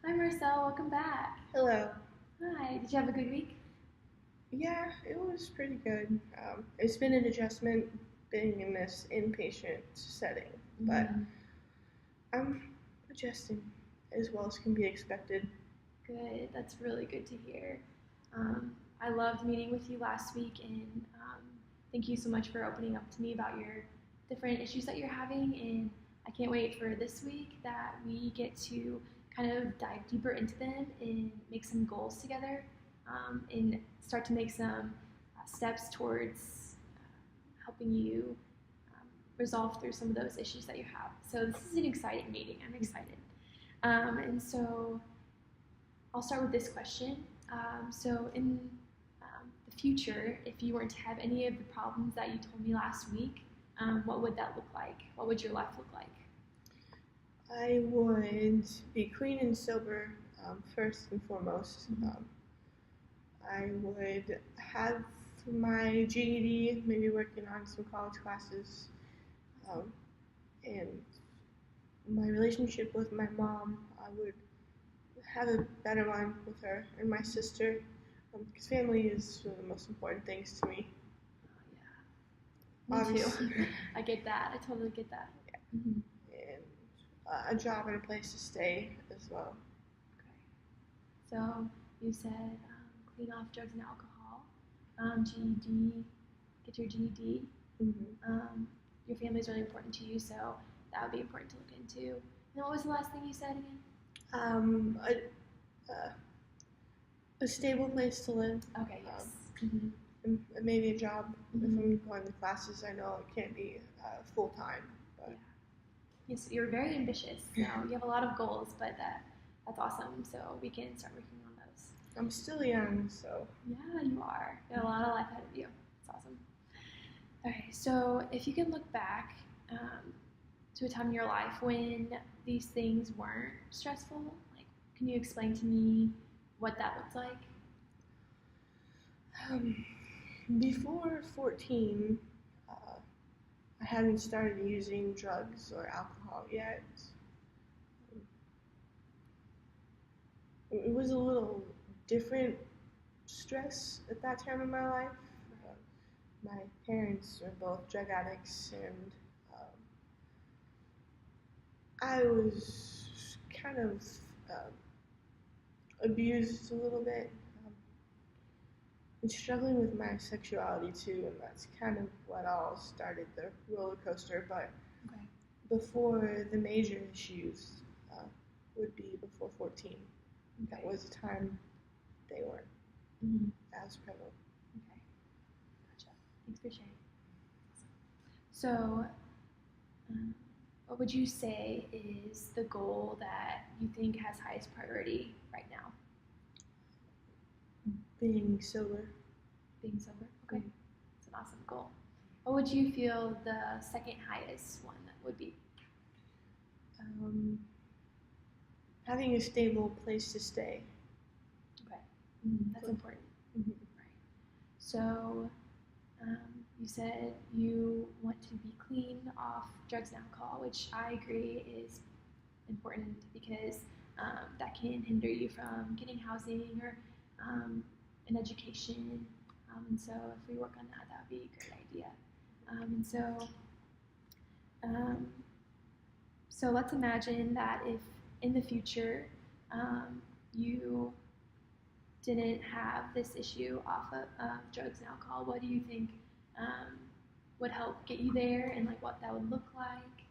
Hi Marcel, welcome back. Hello. Hi, did you have a good week? Yeah, it was pretty good. It's been an adjustment being in this inpatient setting, but Mm, I'm adjusting as well as can be expected. good, that's really good to hear. I loved meeting with you last week, and thank you so much for opening up to me about your different issues that you're having. And I can't wait for this week that we get to kind of dive deeper into them and make some goals together and start to make some steps towards helping you resolve through some of those issues that you have. So this is an exciting meeting. I'm excited. And so I'll start with this question. So in the future, if you weren't to have any of the problems that you told me last week, what would that look like? What would your life look like? I would be clean and sober first and foremost. I would have my GED, maybe working on some college classes, um, and my relationship with my mom. I would have a better one with her and my sister, because family is one of the most important things to me. Me too. I get that. I totally get that. Mm-hmm. And a job and a place to stay as well. Okay. So you said clean off drugs and alcohol, GED, get your GED. Your family is really important to you, so that would be important to look into. And what was the last thing you said again? Um, a, uh, a stable place to live. Okay, yes. And maybe a job. If I'm going to classes, I know it can't be full time. Yeah. Yes, you're very ambitious. So you have a lot of goals, but that's awesome. So we can start working on those. I'm still young, so. Yeah, you are. You have a lot of life ahead of you. It's awesome. Okay, so if you can look back to a time in your life when these things weren't stressful, like, can you explain to me what that looked like? Before 14, I hadn't started using drugs or alcohol yet. It was a little different stress at that time in my life. My parents are both drug addicts, and I was kind of um, abused a little bit. And struggling with my sexuality too, and that's kind of what all started the roller coaster. But Okay. before the major issues would be before 14. Okay. That was a time they weren't as prevalent. Okay. Gotcha. Thanks for sharing. So, what would you say is the goal that you think has highest priority right now? Being sober. Being sober? Okay. It's an awesome goal. What would you feel the second highest one would be? Having a stable place to stay. Okay. That's important. Right. So, you said you want to be clean off drugs and alcohol, which I agree is important because that can hinder you from getting housing or an education. And so if we work on that, that would be a great idea. And um, so let's imagine that if in the future you didn't have this issue off of drugs and alcohol, what do you think would help get you there, and like what that would look like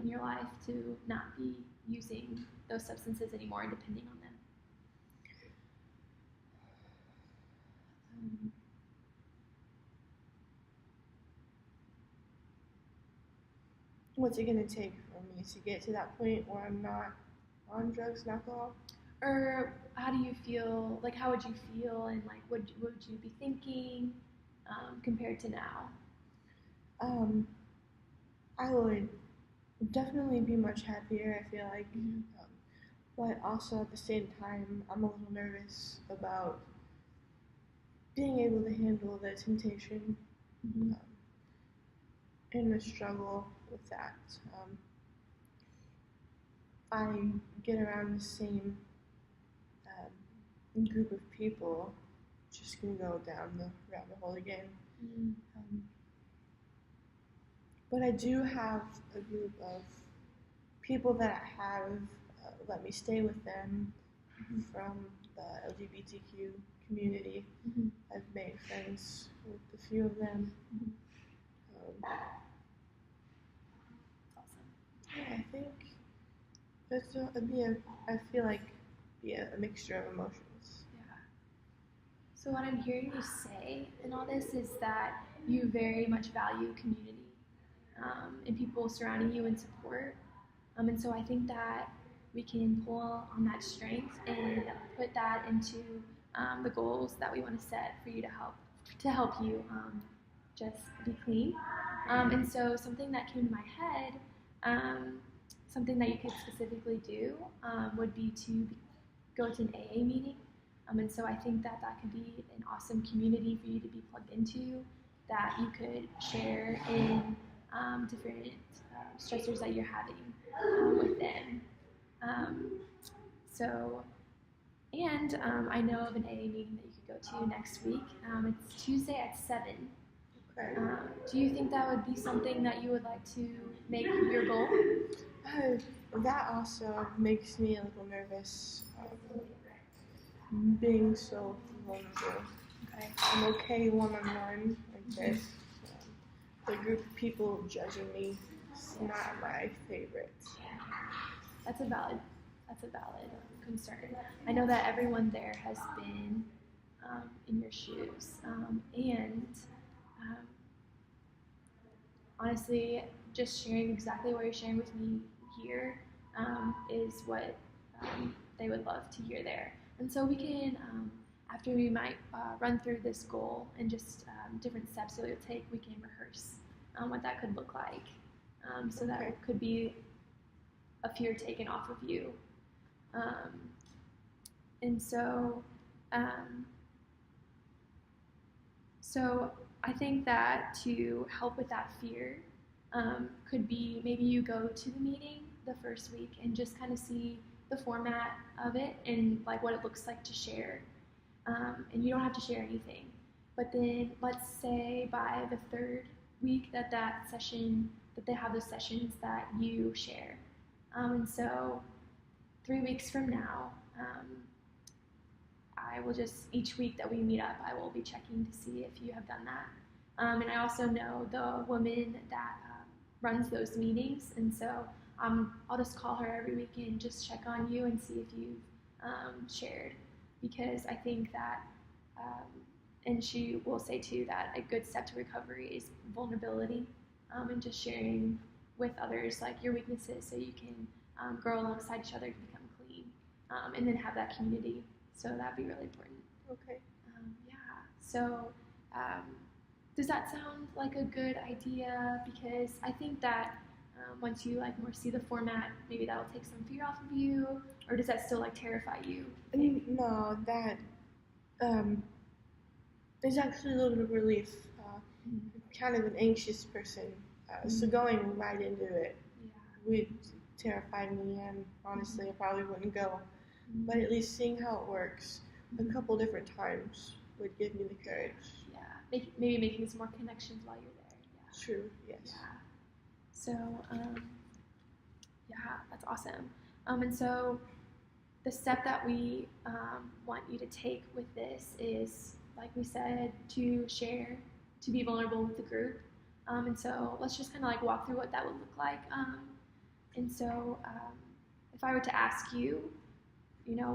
in your life to not be using those substances anymore and depending on them? What's it going to take for me to get to that point where I'm not on drugs and alcohol? Or how do you feel, like how would you feel, and like what would you be thinking compared to now? I would definitely be much happier, I feel like. But also at the same time, I'm a little nervous about being able to handle the temptation and the struggle with that. I get around the same group of people just gonna go down the rabbit hole again. Mm. But I do have a group of people that have let me stay with them from the LGBTQ community. Mm-hmm. I've made friends with a few of them. Awesome. Yeah, I think I feel like a mixture of emotions. Yeah. So what I'm hearing you say in all this is that you very much value community and people surrounding you in support. And so I think that we can pull on that strength and put that into the goals that we want to set for you to help you just be clean. And so something that came to my head, something that you could specifically do would be to go to an AA meeting. And so I think that that could be an awesome community for you to be plugged into, that you could share in different stressors that you're having with them. So, and I know of an AA meeting that you could go to next week. It's Tuesday at 7. Okay. Do you think that would be something that you would like to make your goal? That also makes me a little nervous. Being so vulnerable. Okay. I'm okay one-on-one like this. The group of people judging me is not my favorite. That's a valid concern. I know that everyone there has been in your shoes, and honestly, just sharing exactly what you're sharing with me here is what they would love to hear there. And so we can, after we might run through this goal and just different steps that you'll take, we can rehearse what that could look like. So that Okay. could be a fear taken off of you. And so, so I think that to help with that fear could be maybe you go to the meeting the first week and just kind of see the format of it and like what it looks like to share. And you don't have to share anything. But then let's say by the third week that they have those sessions that you share. And so 3 weeks from now, I will just, each week that we meet up, I will be checking to see if you have done that. And I also know the woman that runs those meetings, and so I'll just call her every week and just check on you and see if you've shared, because I think that, and she will say too that a good step to recovery is vulnerability and just sharing with others like your weaknesses so you can grow alongside each other to become clean, and then have that community. So that'd be really important. Okay. Yeah. So does that sound like a good idea? Because I think that once you like more see the format, maybe that'll take some fear off of you. Or does that still like terrify you? No, that is actually a little bit of relief. I'm kind of an anxious person, so going right into it would terrify me, and honestly, I probably wouldn't go. But at least seeing how it works a couple different times would give me the courage. Yeah, maybe making some more connections while you're there. Yeah. True, yes. Yeah. So, yeah, that's awesome. And so the step that we want you to take with this is, like we said, to share, to be vulnerable with the group. And so let's just kind of like walk through what that would look like. And so if I were to ask you, you know,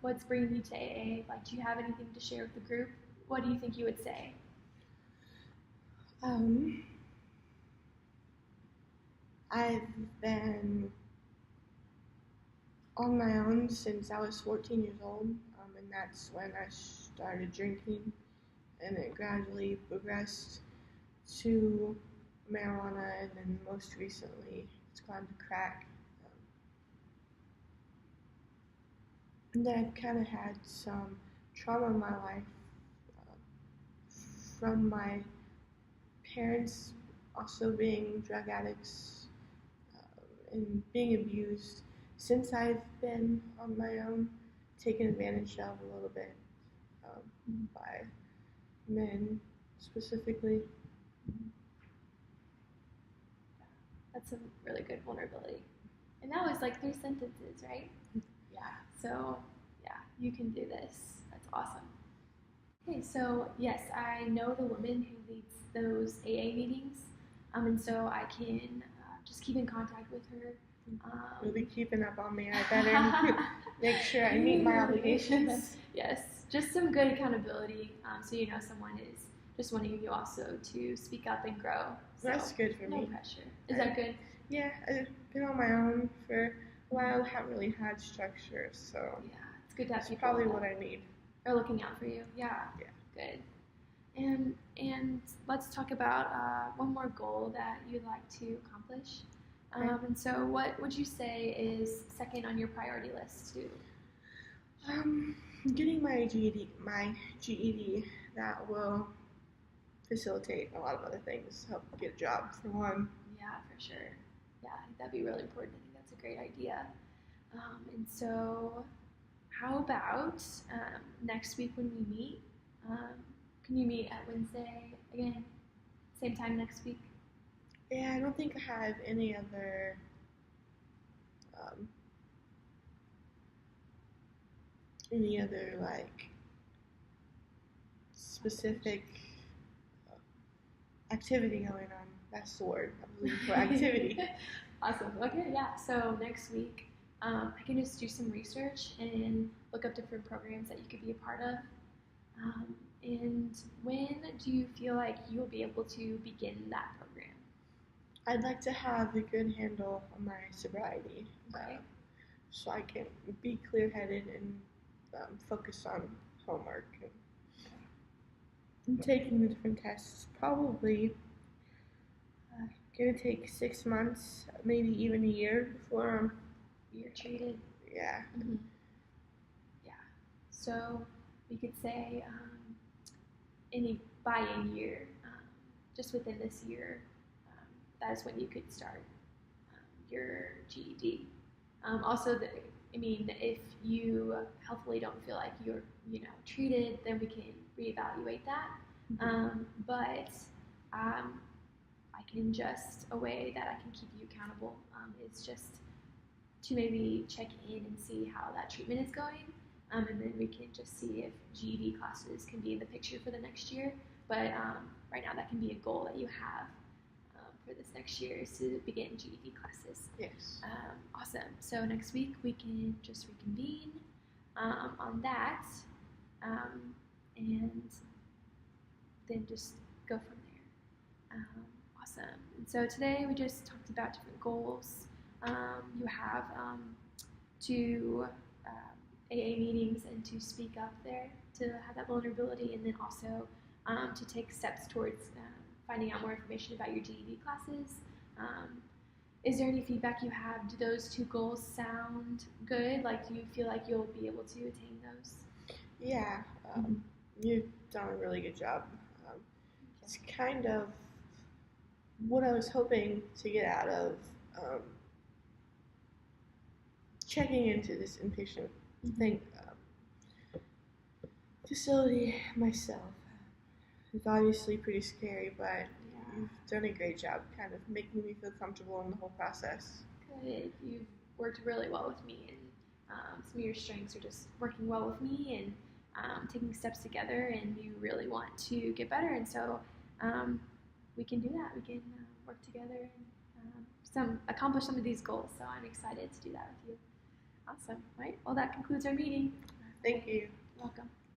what's bringing you to AA? Like, do you have anything to share with the group? What do you think you would say? I've been on my own since I was 14 years old, and that's when I started drinking, and it gradually progressed to marijuana, and then most recently it's gone to crack. And then I've kind of had some trauma in my life from my parents also being drug addicts and being abused since I've been on my own. taken advantage of a little bit by men specifically. That's a really good vulnerability. And that was like 3 sentences, right? Yeah. So, yeah, you can do this. That's awesome. Okay, so yes, I know the woman who leads those AA meetings, and so I can just keep in contact with her. Really keeping up on me. I better make sure I meet my obligations. Yes, just some good accountability, so you know someone is just wanting you also to speak up and grow. So that's good for no me. No pressure. Is that good? Yeah, I've been on my own for a while. I haven't really had structure, so yeah, it's good to have people probably what I need. Are looking out for you. Yeah. Yeah. Good. And let's talk about one more goal that you'd like to accomplish. And so, what would you say is second on your priority list too? Getting my GED, that will facilitate a lot of other things. Help get a job for one. Yeah, for sure. Yeah, I think that'd be really important. I think that's a great idea. And so, how about next week when we meet? Can you meet at Wednesday again? Same time next week? Yeah, I don't think I have any other like specific activity going on. That's the word I'm looking for. Activity. Awesome. Okay, yeah. So next week, I can just do some research and look up different programs that you could be a part of. And when do you feel like you'll be able to begin that program? I'd like to have a good handle on my sobriety, Okay. so I can be clear-headed and focus on homework and taking the different tests. Probably gonna take 6 months, maybe even a year before you're treated. Yeah. Mm-hmm. Yeah. So we could say by a year, just within this year, that is when you could start your GED. Also, if you healthfully don't feel like you're, treated, then we can reevaluate that. But I can just, a way that I can keep you accountable is just to maybe check in and see how that treatment is going. And then we can just see if GED classes can be in the picture for the next year. But right now, that can be a goal that you have for this next year, is to begin GED classes. Yes. Awesome. So next week, we can just reconvene on that, and then just go from there. Awesome. And so today, we just talked about different goals. You have to AA meetings and to speak up there, to have that vulnerability, and then also to take steps towards finding out more information about your GED classes. Is there any feedback you have? Do those 2 goals sound good? Like, do you feel like you'll be able to attain those? Yeah, you've done a really good job. It's kind of what I was hoping to get out of checking into this inpatient thing facility myself. It's obviously pretty scary, but you've done a great job kind of making me feel comfortable in the whole process. Good. You've worked really well with me, and some of your strengths are just working well with me and taking steps together, and you really want to get better, and so we can do that. We can work together and accomplish some of these goals, so I'm excited to do that with you. Awesome. Right? Well, that concludes our meeting. Thank you. You're welcome.